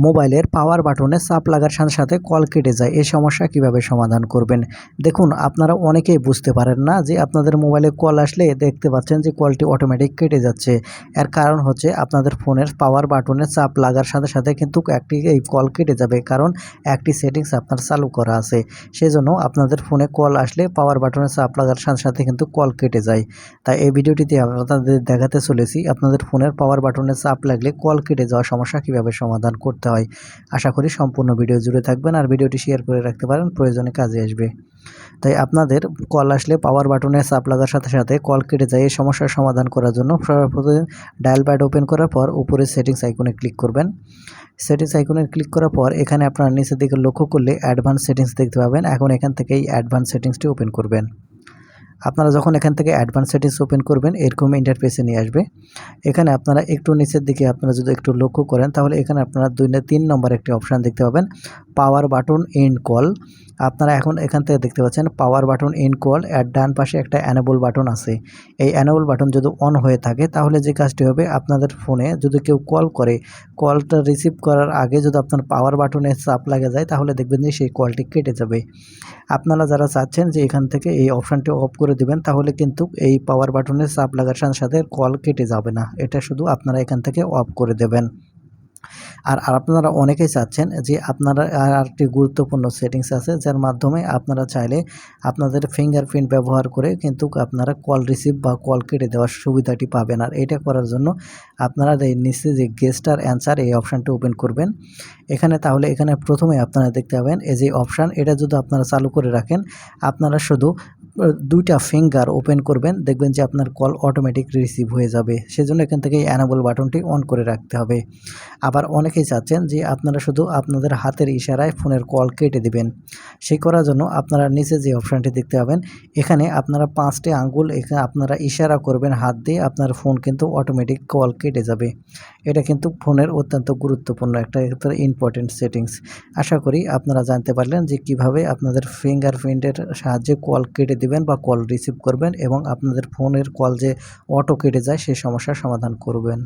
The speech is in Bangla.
মোবাইলের পাওয়ার বাটনে চাপ লাগার সাথে সাথে কল কেটে যায়। এই সমস্যা কিভাবে সমাধান করবেন? দেখুন, আপনারা অনেকেই বুঝতে পারেন না যে আপনাদের মোবাইলে কল আসলে দেখতে পাচ্ছেন যে কলটি অটোমেটিক কেটে যাচ্ছে। এর কারণ হচ্ছে আপনাদের ফোনের পাওয়ার বাটনে চাপ লাগার সাথে সাথে কিন্তু এই কল কেটে যাবে, কারণ একটি সেটিংস আপনার চালু করা আছে। সেজন্য আপনাদের ফোনে কল আসলে পাওয়ার বাটনে চাপ লাগার সাথে সাথে কিন্তু কল কেটে যায়। তাই এই ভিডিওটিতে আপনাদের দেখাতে চলেছি আপনাদের ফোনের পাওয়ার বাটনে চাপ লাগলে কল কেটে যাওয়ার সমস্যা কিভাবে সমাধান করতে হয়। আশা করি সম্পূর্ণ ভিডিও জুড়ে থাকবেন আর ভিডিওটি শেয়ার করে রাখতে পারেন, প্রয়োজনে কাজে আসবে। তাই আপনাদের কল আসলে পাওয়ার বাটনে চাপ লাগার সাথে সাথে কল কেটে যায়, এই সমস্যার সমাধান করার জন্য সর্বপ্রথম ডায়াল প্যাড ওপেন করার পর উপরে সেটিংস আইকনে ক্লিক করবেন। সেটিংস আইকনে ক্লিক করার পর এখানে আপনারা নিচের দিকে লক্ষ্য করলে অ্যাডভান্স সেটিংস দেখতে পাবেন। এখন এখান থেকে এই অ্যাডভান্স সেটিংসটি ওপেন করবেন। আপনারা যখন এখান থেকে অ্যাডভান্স সেটিংস ওপেন করবেন এরকম ইন্টারফেসে নিয়ে আসবে। এখানে আপনারা একটু নিচের দিকে আপনারা যদি একটু লক্ষ্য করেন তাহলে এখানে আপনারা 3 নম্বর একটি অপশান দেখতে পাবেন, পাওয়ার বাটন এন্ড কল। আপনারা এখন এখান থেকে দেখতে পাচ্ছেন পাওয়ার বাটন এন্ড কল, এর ডান পাশে একটা অ্যানেবল বাটন আছে। এই অ্যানেবল বাটন যদি অন হয়ে থাকে তাহলে যে কাজটি হবে, আপনাদের ফোনে যদি কেউ কল করে, কলটা রিসিভ করার আগে যদি আপনার পাওয়ার বাটনে চাপ লাগে যায় তাহলে দেখবেন যে সেই কলটি কেটে যাবে। আপনারা যারা চাচ্ছেন যে এখান থেকে এই অপশানটি অফ করে দিবেন তাহলে কিন্তু এই পাওয়ার বাটনে চাপ লাগার সাথে সাথে কল কেটে যাবে না। এটা শুধু আপনারা এখান থেকে অফ করে দেবেন। আর আপনারা অনেকেই চাচ্ছেন যে আপনারা আরেকটি গুরুত্বপূর্ণ সেটিংস আছে যার মাধ্যমে আপনারা চাইলে আপনাদের ফিঙ্গারপ্রিন্ট ব্যবহার করে কিন্তু আপনারা কল রিসিভ বা কল কেটে দেওয়ার সুবিধাটি পাবেন। আর এটা করার জন্য আপনারা এই নিচে যে গেস্টার অ্যান্সার এই অপশানটি ওপেন করবেন। এখানে প্রথমে আপনারা দেখতে পাবেন এই যে অপশান, এটা যদি আপনারা চালু করে রাখেন, আপনারা শুধু 2টা ফিঙ্গার ওপেন করবেন, দেখবেন যে আপনার কল অটোমেটিক রিসিভ হয়ে যাবে। সেজন্য এখান থেকে অ্যানেবল বাটনটি অন করে রাখতে হবে। আবার অনেকেই চাচ্ছেন যে আপনারা শুধু আপনাদের হাতের ইশারায় ফোনের কল কেটে দিবেন। সেই করার জন্য আপনারা নিচে যে অপশানটি দেখতে পাবেন, এখানে আপনারা 5টি আঙ্গুল এখানে আপনারা ইশারা করবেন হাত দিয়ে, আপনার ফোন কিন্তু অটোমেটিক কল কেটে যাবে। এটা কিন্তু ফোনের অত্যন্ত গুরুত্বপূর্ণ একটা ইম্পর্টেন্ট সেটিংস। আশা করি আপনারা জানতে পারলেন যে কিভাবে আপনাদের ফিঙ্গারপ্রিন্টের সাহায্যে কল কেটে দিবেন বা কল রিসিভ করবেন এবং আপনাদের ফোনের কল যে অটো কেটে যায় সেই সমস্যার সমাধান করবেন।